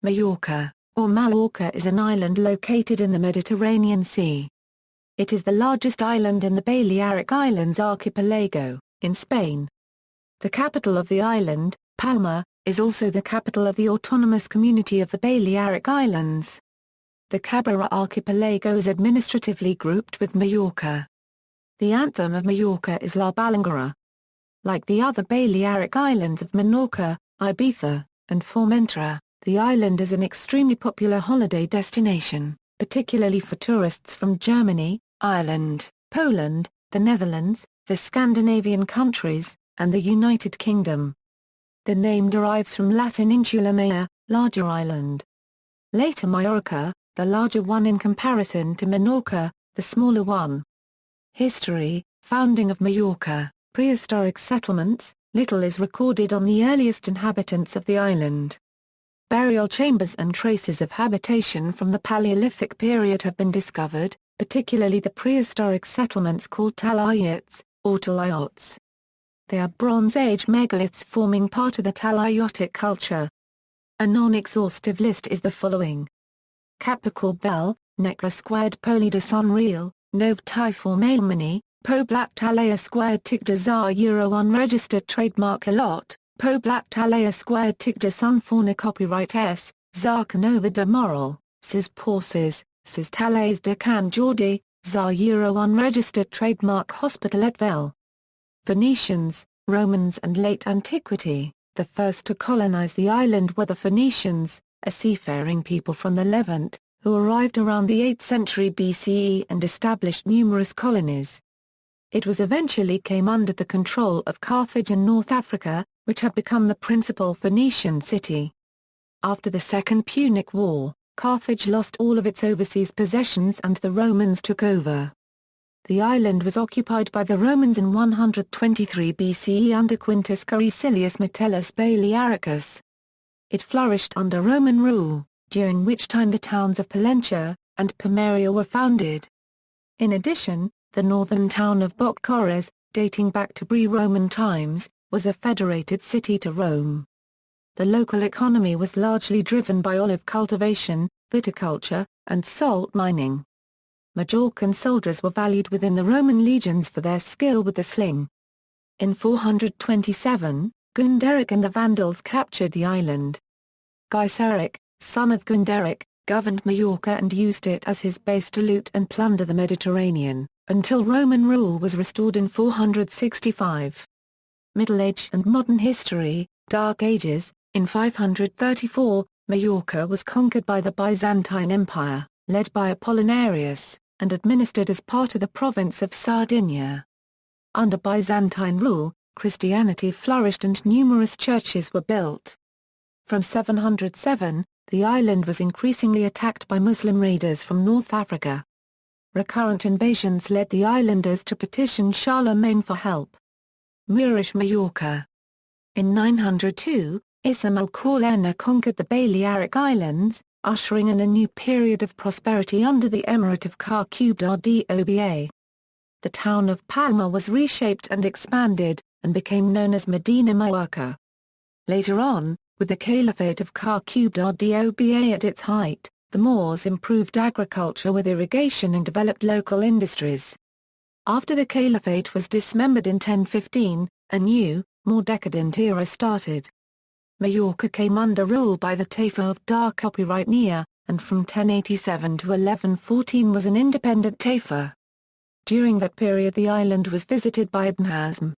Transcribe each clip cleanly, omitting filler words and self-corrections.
Majorca, or Mallorca, is an island located in the Mediterranean Sea. It is the largest island in the Balearic Islands archipelago, in Spain. The capital of the island, Palma, is also the capital of the autonomous community of the Balearic Islands. The Cabrera Archipelago is administratively grouped with Majorca. The anthem of Majorca is La Balanguera. Like the other Balearic Islands of Menorca, Ibiza, and Formentera, the island is an extremely popular holiday destination, particularly for tourists from Germany, Ireland, Poland, the Netherlands, the Scandinavian countries, and the United Kingdom. The name derives from Latin insula mea, larger island. Later Mallorca, the larger one in comparison to Menorca, the smaller one. History, founding of Majorca, prehistoric settlements, little is recorded on the earliest inhabitants of the island. Burial chambers and traces of habitation from the Paleolithic period have been discovered, particularly the prehistoric settlements called talayots, or talayots. They are Bronze Age megaliths forming part of the talayotic culture. A non-exhaustive list is the following. Capital Bell, Necra squared Poli de Sun Real, Nov Typhor Mailmani, Po Black Talaya squared Tic de Zar Euro unregistered trademark a lot, Po Black Talaya squared Tic de Sun Fauna copyright S, Zar Canova de Moral, Sis Porces, Sis Talays de Can Jordi, Zar Euro unregistered trademark Hospital et Vel. Phoenicians, Romans and Late Antiquity. The first to colonize the island were the Phoenicians, a seafaring people from the Levant, who arrived around the 8th century BCE and established numerous colonies. It was eventually came under the control of Carthage in North Africa, which had become the principal Phoenician city. After the Second Punic War, Carthage lost all of its overseas possessions and the Romans took over. The island was occupied by the Romans in 123 BCE under Quintus Caecilius Metellus Balearicus. It flourished under Roman rule, during which time the towns of Palencia and Pimeria were founded. In addition, the northern town of Bocares, dating back to pre-Roman times, was a federated city to Rome. The local economy was largely driven by olive cultivation, viticulture, and salt mining. Majorcan soldiers were valued within the Roman legions for their skill with the sling. In 427, Gunderic and the Vandals captured the island. Gaiseric, son of Gunderic, governed Majorca and used it as his base to loot and plunder the Mediterranean, until Roman rule was restored in 465. Middle Age and Modern History, Dark Ages. In 534, Majorca was conquered by the Byzantine Empire, led by Apollinarius, and administered as part of the province of Sardinia. Under Byzantine rule, Christianity flourished and numerous churches were built. From 707, the island was increasingly attacked by Muslim raiders from North Africa. Recurrent invasions led the islanders to petition Charlemagne for help. Moorish Majorca. In 902, Isam al-Qur'ana conquered the Balearic Islands, ushering in a new period of prosperity under the Emirate of Cordoba. The town of Palma was reshaped and expanded, and became known as Medina Mallorca. Later on, with the Caliphate of Cordoba at its height, the Moors improved agriculture with irrigation and developed local industries. After the Caliphate was dismembered in 1015, a new, more decadent era started. Majorca came under rule by the Taifa of Dar copyright Nia, and from 1087 to 1114 was an independent Taifa. During that period the island was visited by Ibn Hazm.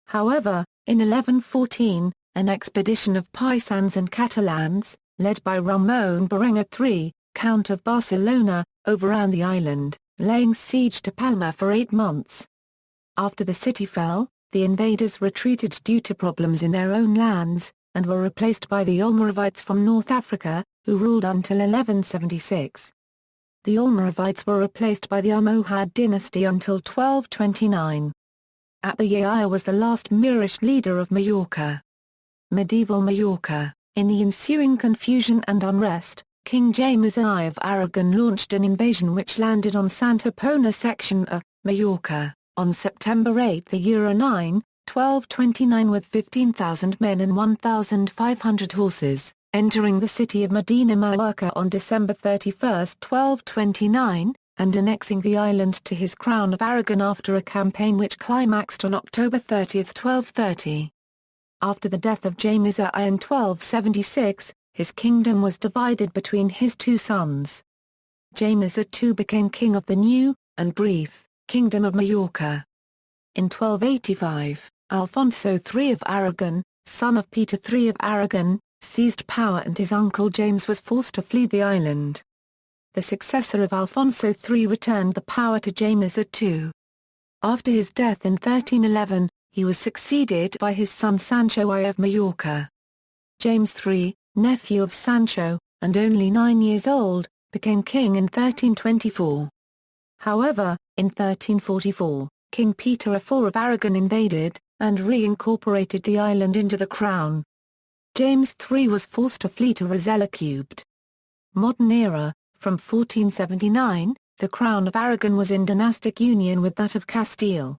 However, in 1114, an expedition of Pisans and Catalans, led by Ramon Berenguer III, Count of Barcelona, overran the island, laying siege to Palma for 8 months. After the city fell, the invaders retreated due to problems in their own lands, and were replaced by the Almoravides from North Africa, who ruled until 1176. The Almoravides were replaced by the Almohad dynasty until 1229. Abu Yahya was the last Moorish leader of Majorca. Medieval Majorca. In the ensuing confusion and unrest, King James I of Aragon launched an invasion which landed on Santa Pona section of Majorca, on September 8 the year 9, 1229 with 15,000 men and 1,500 horses. entering the city of Medina Mallorca on December 31, 1229, and annexing the island to his crown of Aragon after a campaign which climaxed on October 30, 1230. After the death of James I in 1276, his kingdom was divided between his two sons. James II became king of the new, and brief, Kingdom of Majorca. In 1285, Alfonso III of Aragon, son of Peter III of Aragon, seized power and his uncle James was forced to flee the island. The successor of Alfonso III returned the power to James II. After his death in 1311, he was succeeded by his son Sancho I of Majorca. James III, nephew of Sancho, and only 9 years old, became king in 1324. However, in 1344, King Peter IV of Aragon invaded, and reincorporated the island into the crown. James III was forced to flee to Rosella Cubed. Modern era. From 1479, the crown of Aragon was in dynastic union with that of Castile.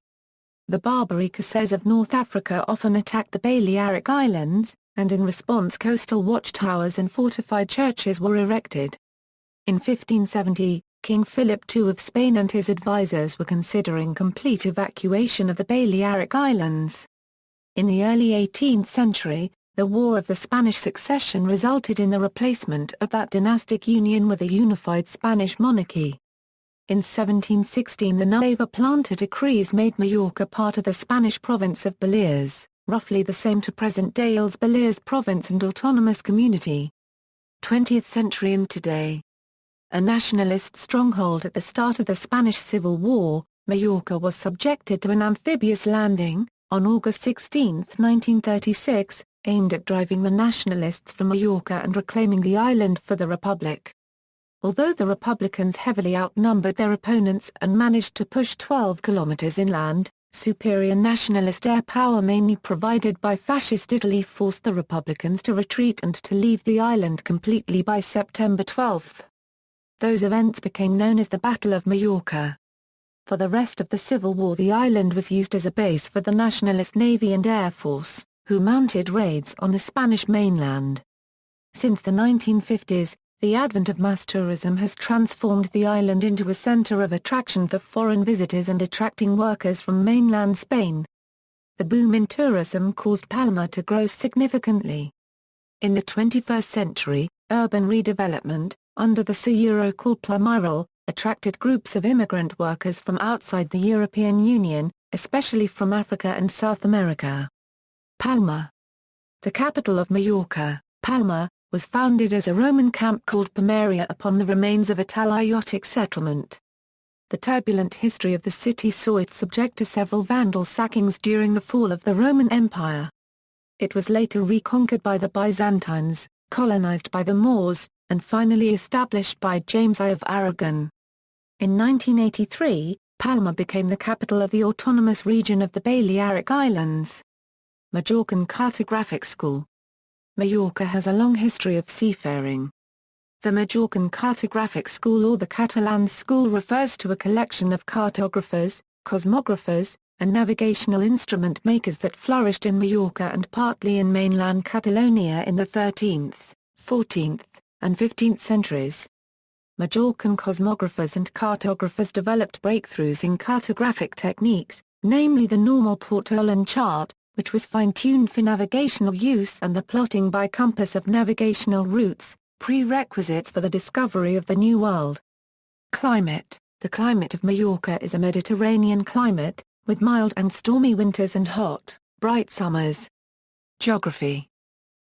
The Barbary Corsairs of North Africa often attacked the Balearic Islands, and in response coastal watchtowers and fortified churches were erected. In 1570, King Philip II of Spain and his advisors were considering complete evacuation of the Balearic Islands. In the early 18th century, the War of the Spanish Succession resulted in the replacement of that dynastic union with a unified Spanish monarchy. In 1716 the Nueva Planta decrees made Mallorca part of the Spanish province of Balears, roughly the same to present-day Els Balears province and autonomous community. 20th century and today. A nationalist stronghold at the start of the Spanish Civil War, Mallorca was subjected to an amphibious landing, on August 16, 1936, aimed at driving the nationalists from Mallorca and reclaiming the island for the Republic. Although the Republicans heavily outnumbered their opponents and managed to push 12 kilometers inland, superior nationalist air power mainly provided by Fascist Italy forced the Republicans to retreat and to leave the island completely by September 12. Those events became known as the Battle of Mallorca. For the rest of the Civil War the island was used as a base for the Nationalist Navy and Air Force, who mounted raids on the Spanish mainland. Since the 1950s, the advent of mass tourism has transformed the island into a center of attraction for foreign visitors and attracting workers from mainland Spain. The boom in tourism caused Palma to grow significantly. In the 21st century, urban redevelopment, under the Seguro called Plumaral, attracted groups of immigrant workers from outside the European Union, especially from Africa and South America. Palma. The capital of Mallorca, Palma, was founded as a Roman camp called Pomaria upon the remains of a Taliotic settlement. The turbulent history of the city saw it subject to several Vandal sackings during the fall of the Roman Empire. It was later reconquered by the Byzantines, colonized by the Moors, and finally established by James I of Aragon. In 1983, Palma became the capital of the autonomous region of the Balearic Islands. Majorcan Cartographic School. Mallorca has a long history of seafaring. The Majorcan Cartographic School or the Catalan School refers to a collection of cartographers, cosmographers, and navigational instrument makers that flourished in Mallorca and partly in mainland Catalonia in the 13th, 14th, and 15th centuries. Majorcan cosmographers and cartographers developed breakthroughs in cartographic techniques, namely the normal portolan chart, which was fine-tuned for navigational use, and the plotting by compass of navigational routes, prerequisites for the discovery of the New World. Climate. The climate of Mallorca is a Mediterranean climate, with mild and stormy winters and hot, bright summers. Geography.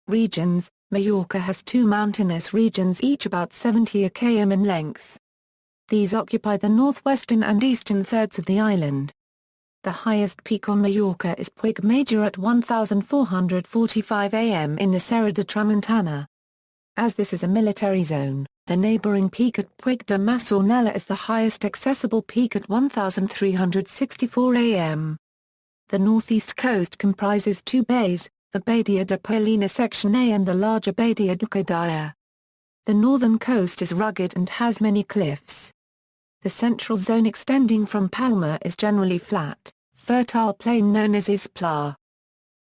Regions. Mallorca has two mountainous regions each about 70 km in length. These occupy the northwestern and eastern thirds of the island. The highest peak on Mallorca is Puig Major at 1,445 am in the Serra de Tramuntana. As this is a military zone, the neighbouring peak at Puig de Massornella is the highest accessible peak at 1,364 am. The northeast coast comprises two bays, the Badia de Palina Section A and the larger Badia de Cadaya. The northern coast is rugged and has many cliffs. The central zone extending from Palma is generally flat, fertile plain known as Ispla.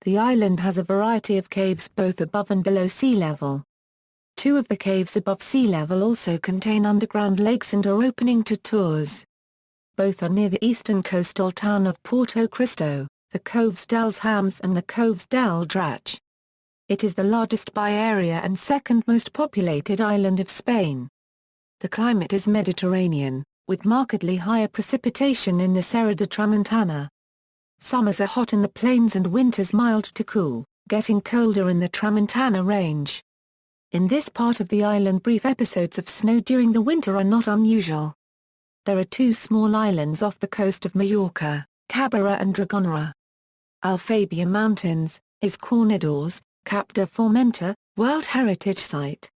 The island has a variety of caves both above and below sea level. Two of the caves above sea level also contain underground lakes and are opening to tours. Both are near the eastern coastal town of Porto Cristo, the Coves dels Hams and the Coves del Drac. It is the largest by area and second most populated island of Spain. The climate is Mediterranean, with markedly higher precipitation in the Serra de Tramuntana. Summers are hot in the plains and winters mild to cool, getting colder in the Tramuntana range. In this part of the island brief episodes of snow during the winter are not unusual. There are two small islands off the coast of Mallorca, Cabrera and Dragonera. Alfabia Mountains, is Cornidors, Cap de Formentera, World Heritage Site.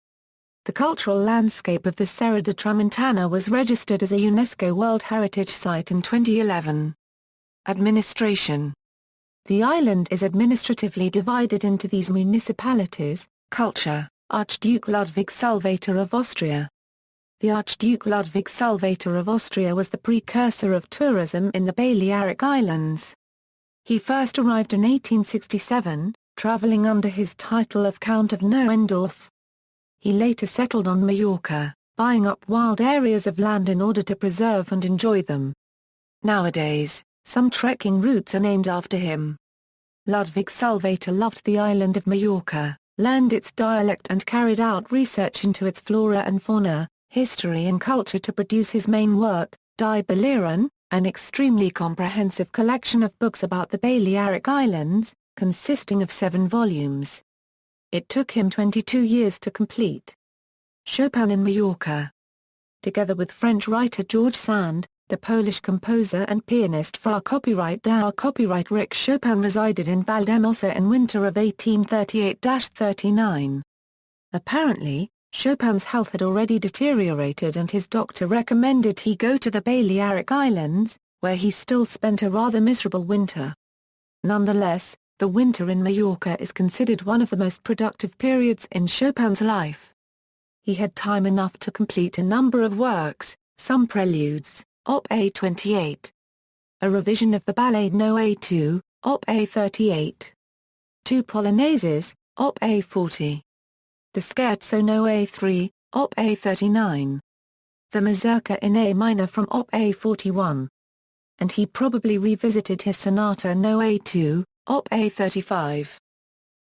The cultural landscape of the Serra de Tramuntana was registered as a UNESCO World Heritage Site in 2011. Administration. The island is administratively divided into these municipalities. Culture, Archduke Ludwig Salvator of Austria. The Archduke Ludwig Salvator of Austria was the precursor of tourism in the Balearic Islands. He first arrived in 1867, travelling under his title of Count of Neuendorf. He later settled on Majorca, buying up wild areas of land in order to preserve and enjoy them. Nowadays, some trekking routes are named after him. Ludwig Salvator loved the island of Majorca, learned its dialect and carried out research into its flora and fauna, history and culture to produce his main work, Die Balearen, an extremely comprehensive collection of books about the Balearic Islands, consisting of 7 volumes. It took him 22 years to complete. Chopin in Mallorca. Together with French writer George Sand, the Polish composer and pianist for copyright Rick Chopin resided in Valdemosa in winter of 1838-39. Apparently, Chopin's health had already deteriorated and his doctor recommended he go to the Balearic Islands, where he still spent a rather miserable winter. Nonetheless, the winter in Mallorca is considered one of the most productive periods in Chopin's life. He had time enough to complete a number of works, some preludes, Op. A28. A revision of the Ballade No. A2, Op. A38. 2 polonaises, Op. A40. The Scherzo No. A3, Op. A39. The Mazurka in A minor from Op. A41. And he probably revisited his Sonata No. A2, Op. A35.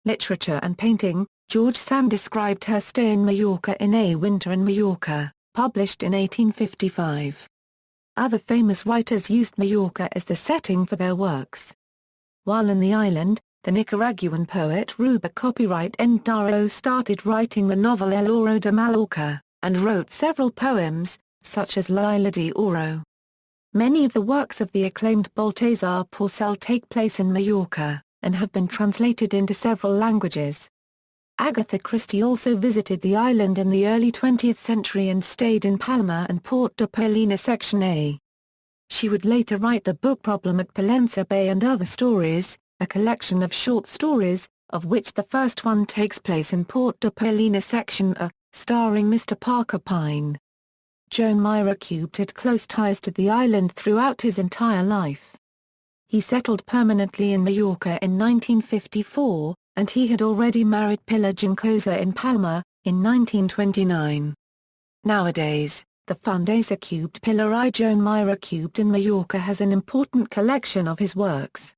Literature and Painting. George Sand described her stay in Mallorca in A Winter in Mallorca, published in 1855. Other famous writers used Mallorca as the setting for their works. While in the island, the Nicaraguan poet Ruba copyright Endaro started writing the novel El Oro de Mallorca, and wrote several poems, such as La Isla de Oro. Many of the works of the acclaimed Baltasar Porcel take place in Mallorca, and have been translated into several languages. Agatha Christie also visited the island in the early 20th century and stayed in Palma and Port de Paulina Section A. She would later write the book Problem at Palença Bay and Other Stories, a collection of short stories, of which the first one takes place in Port de Paulina Section A, starring Mr. Parker Pyne. Joan Myrick had close ties to the island throughout his entire life. He settled permanently in Mallorca in 1954, and he had already married Pilar Juncosa in Palma, in 1929. Nowadays, the Fundesa cubed Pilar I Joan Myra cubed in Mallorca has an important collection of his works.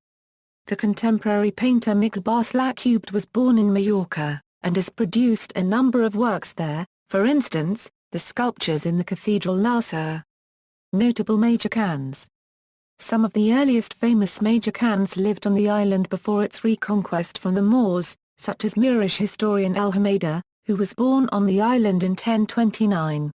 The contemporary painter Miquel Barcelà cubed was born in Mallorca, and has produced a number of works there, for instance, the sculptures in the Cathedral Larsa. Notable Majorcans. Some of the earliest famous Majorcans lived on the island before its reconquest from the Moors, such as Moorish historian El Hameda, who was born on the island in 1029.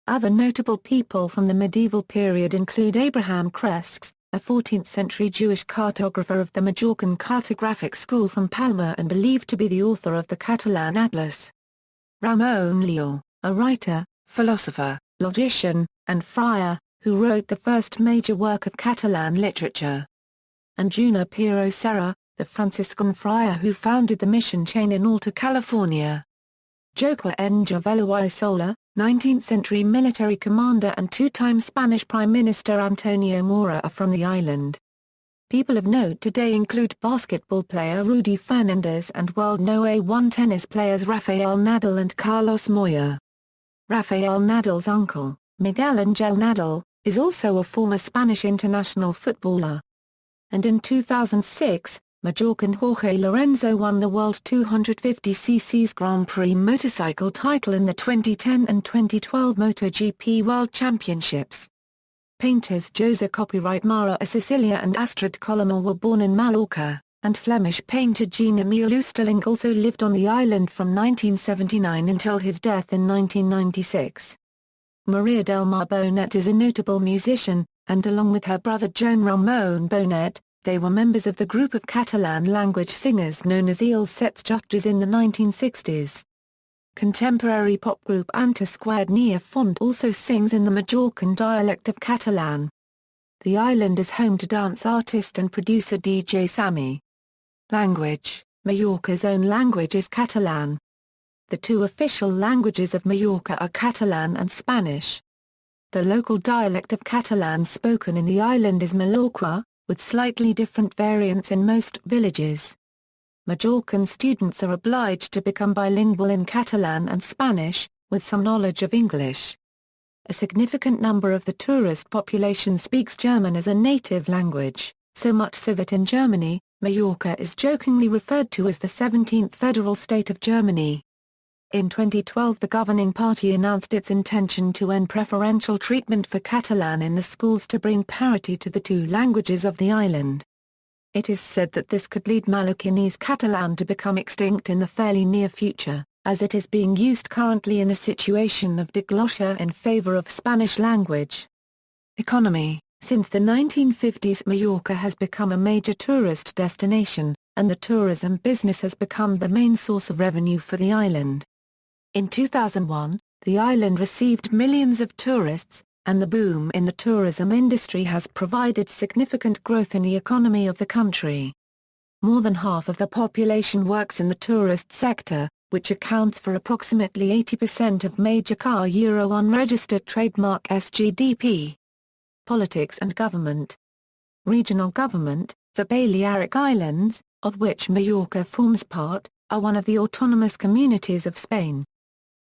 Other notable people from the medieval period include Abraham Cresques, a 14th-century Jewish cartographer of the Majorcan cartographic school from Palma and believed to be the author of the Catalan Atlas. Ramon Llull, a writer, philosopher, logician, and friar, who wrote the first major work of Catalan literature. And Junipero Serra, the Franciscan friar who founded the mission chain in Alta California. Joaquín Enjavelo y Sola, 19th-century military commander and two-time Spanish Prime Minister Antonio Maura are from the island. People of note today include basketball player Rudy Fernandez and world No. 1 tennis players Rafael Nadal and Carlos Moya. Rafael Nadal's uncle, Miguel Angel Nadal, is also a former Spanish international footballer. And in 2006, Majorcan Jorge Lorenzo won the World 250cc's Grand Prix motorcycle title in the 2010 and 2012 MotoGP World Championships. Painters José Copyright Mara Cecilia and Astrid Colomar were born in Mallorca, and Flemish painter Jean-Emile Oosterling also lived on the island from 1979 until his death in 1996. Maria del Mar Bonet is a notable musician, and along with her brother Joan Ramon Bonet, they were members of the group of Catalan-language singers known as Els Sets Justres in the 1960s. Contemporary pop group Anta Squared Nia Font also sings in the Majorcan dialect of Catalan. The island is home to dance artist and producer DJ Sammy. Language: Mallorca's own language is Catalan. The two official languages of Mallorca are Catalan and Spanish. The local dialect of Catalan spoken in the island is Mallorca, with slightly different variants in most villages. Majorcan students are obliged to become bilingual in Catalan and Spanish, with some knowledge of English. A significant number of the tourist population speaks German as a native language, so much so that in Germany, Mallorca is jokingly referred to as the 17th federal state of Germany. In 2012 the governing party announced its intention to end preferential treatment for Catalan in the schools to bring parity to the two languages of the island. It is said that this could lead Mallorquinese Catalan to become extinct in the fairly near future, as it is being used currently in a situation of diglossia in favor of Spanish language. Economy: since the 1950s Mallorca has become a major tourist destination, and the tourism business has become the main source of revenue for the island. In 2001, the island received millions of tourists, and the boom in the tourism industry has provided significant growth in the economy of the country. More than half of the population works in the tourist sector, which accounts for approximately 80% of Majorca Euro unregistered trademark (SGDP). Politics and government. Regional government: the Balearic Islands, of which Mallorca forms part, are one of the autonomous communities of Spain.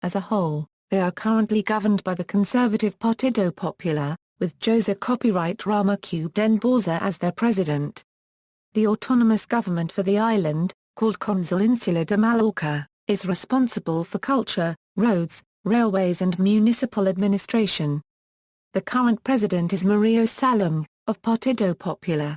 As a whole, they are currently governed by the conservative Partido Popular, with José Copyright Ramon den Borza as their president. The autonomous government for the island, called Consell Insular de Mallorca, is responsible for culture, roads, railways and municipal administration. The current president is Mario Salom, of Partido Popular.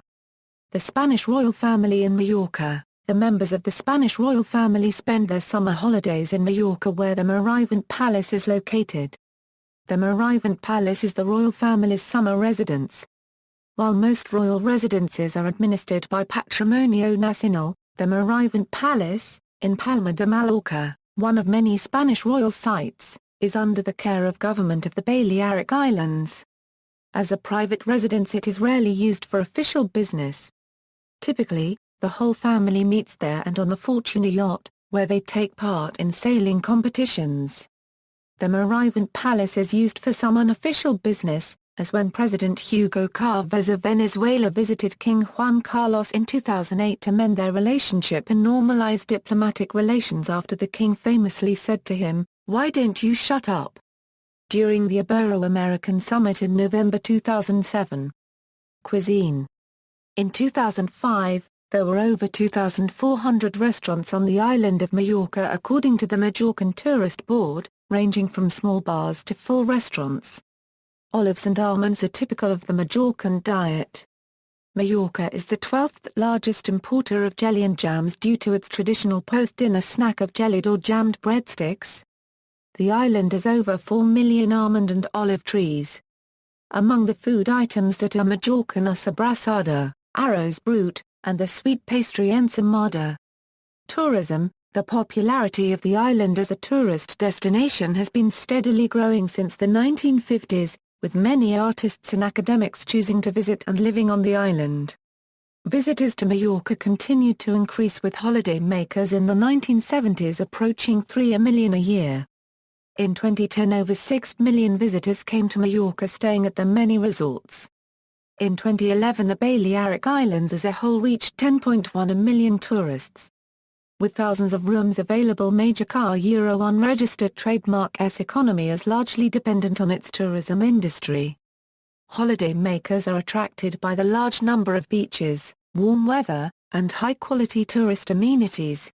The Spanish royal family in Mallorca. The members of the Spanish royal family spend their summer holidays in Mallorca where the Merivent Palace is located. The Merivent Palace is the royal family's summer residence. While most royal residences are administered by Patrimonio Nacional, the Merivent Palace, in Palma de Mallorca, one of many Spanish royal sites, is under the care of government of the Balearic Islands. As a private residence it is rarely used for official business. Typically, the whole family meets there and on the Fortuna yacht, where they take part in sailing competitions. The Merivent Palace is used for some unofficial business, as when President Hugo Chavez of Venezuela visited King Juan Carlos in 2008 to mend their relationship and normalize diplomatic relations after the king famously said to him, "Why don't you shut up?" during the Ibero-American Summit in November 2007. Cuisine. In 2005, there were over 2,400 restaurants on the island of Mallorca according to the Majorcan Tourist Board, ranging from small bars to full restaurants. Olives and almonds are typical of the Majorcan diet. Mallorca is the 12th largest importer of jelly and jams due to its traditional post-dinner snack of jellied or jammed breadsticks. The island has over 4 million almond and olive trees. Among the food items that are Majorcan are sobrassada, arroz brut, and the sweet pastry ensaimada. Tourism. The popularity of the island as a tourist destination has been steadily growing since the 1950s, with many artists and academics choosing to visit and living on the island. Visitors to Mallorca continued to increase with holiday makers in the 1970s approaching 3 million a year. In 2010 over 6 million visitors came to Mallorca staying at the many resorts. In 2011 the Balearic Islands as a whole reached 10.1 million tourists. With thousands of rooms available, Majorca unregistered trademark S economy is largely dependent on its tourism industry. Holiday makers are attracted by the large number of beaches, warm weather, and high-quality tourist amenities.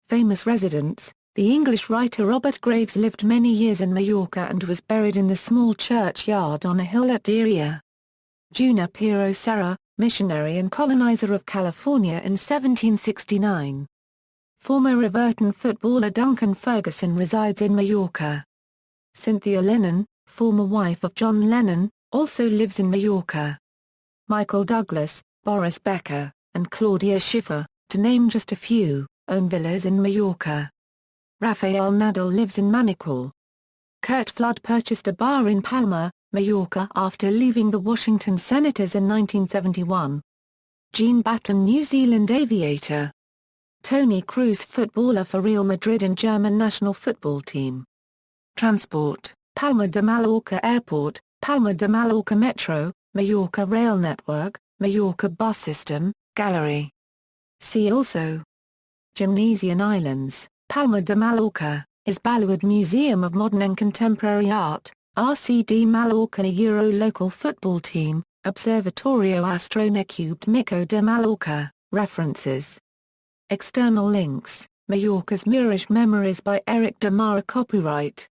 Famous residents: the English writer Robert Graves lived many years in Mallorca and was buried in the small churchyard on a hill at Diria. Junipero Serra, missionary and colonizer of California in 1769. Former Everton footballer Duncan Ferguson resides in Mallorca. Cynthia Lennon, former wife of John Lennon, also lives in Mallorca. Michael Douglas, Boris Becker, and Claudia Schiffer, to name just a few, own villas in Mallorca. Rafael Nadal lives in Manacor. Kurt Flood purchased a bar in Palma, Mallorca after leaving the Washington Senators in 1971. Jean Batten, New Zealand aviator. Tony Cruz, footballer for Real Madrid and German national football team. Transport: Palma de Mallorca Airport, Palma de Mallorca Metro, Mallorca Rail Network, Mallorca Bus System, Gallery. See also: Gymnasian Islands, Palma de Mallorca, is Balearic Museum of Modern and Contemporary Art, RCD Mallorca Euro local football team, Observatorio Astronautica de Mallorca, references. External links: Mallorca's Moorish Memories by Eric de Mara, copyright